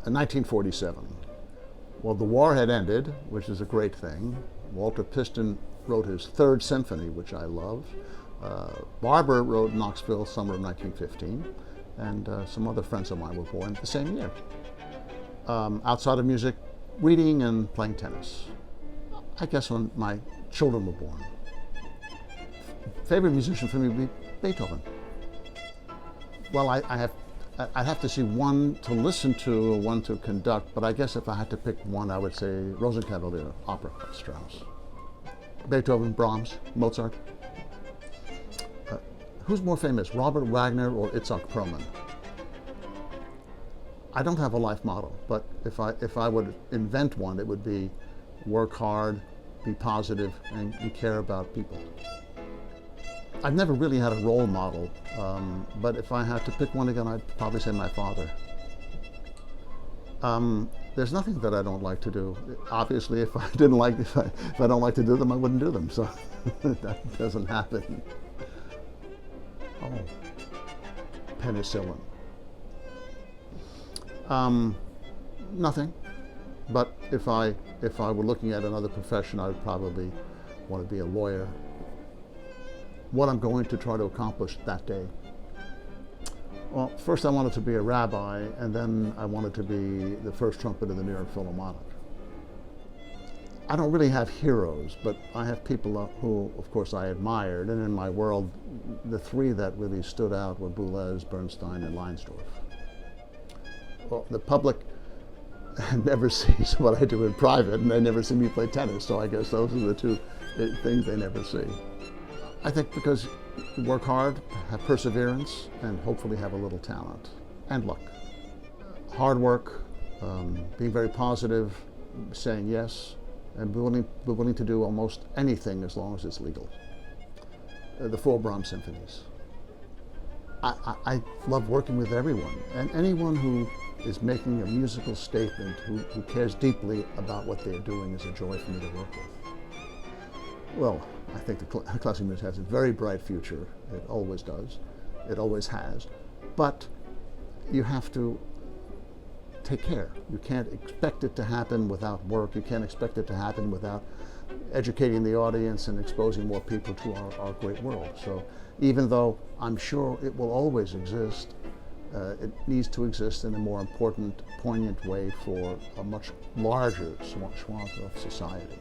In 1947. Well, the war had ended, which is a great thing. Walter Piston wrote his Third Symphony, which I love. Barber wrote Knoxville, summer of 1915, and some other friends of mine were born the same year. Outside of music, reading and playing tennis. I guess when my children were born. Favorite musician for me would be Beethoven. Well, I'd have to see one to listen to or one to conduct, but I guess if I had to pick one, I would say Rosenkavalier, opera, Strauss. Beethoven, Brahms, Mozart. Who's more famous, Robert Wagner or Itzhak Perlman? I don't have a life model, but if I would invent one, it would be work hard, be positive, and care about people. I've never really had a role model, but if I had to pick one again, I'd probably say my father. There's nothing that I don't like to do. Obviously, if I don't like to do them, I wouldn't do them. So that doesn't happen. Oh, penicillin. Nothing. But if I were looking at another profession, I would probably want to be a lawyer. What I'm going to try to accomplish that day. Well, first I wanted to be a rabbi, and then I wanted to be the first trumpeter of the New York Philharmonic. I don't really have heroes, but I have people who, of course, I admired, and in my world, the three that really stood out were Boulez, Bernstein, and Leinsdorf. Well, the public never sees what I do in private, and they never see me play tennis, so I guess those are the two things they never see. I think because you work hard, have perseverance, and hopefully have a little talent and luck. Hard work, being very positive, saying yes, and be willing to do almost anything as long as it's legal. The 4 Brahms symphonies. I love working with everyone, and anyone who is making a musical statement, who cares deeply about what they're doing, is a joy for me to work with. Well, I think the classical music has a very bright future. It always does. It always has. But you have to take care. You can't expect it to happen without work. You can't expect it to happen without educating the audience and exposing more people to our great world. So even though I'm sure it will always exist, it needs to exist in a more important, poignant way for a much larger swath of society.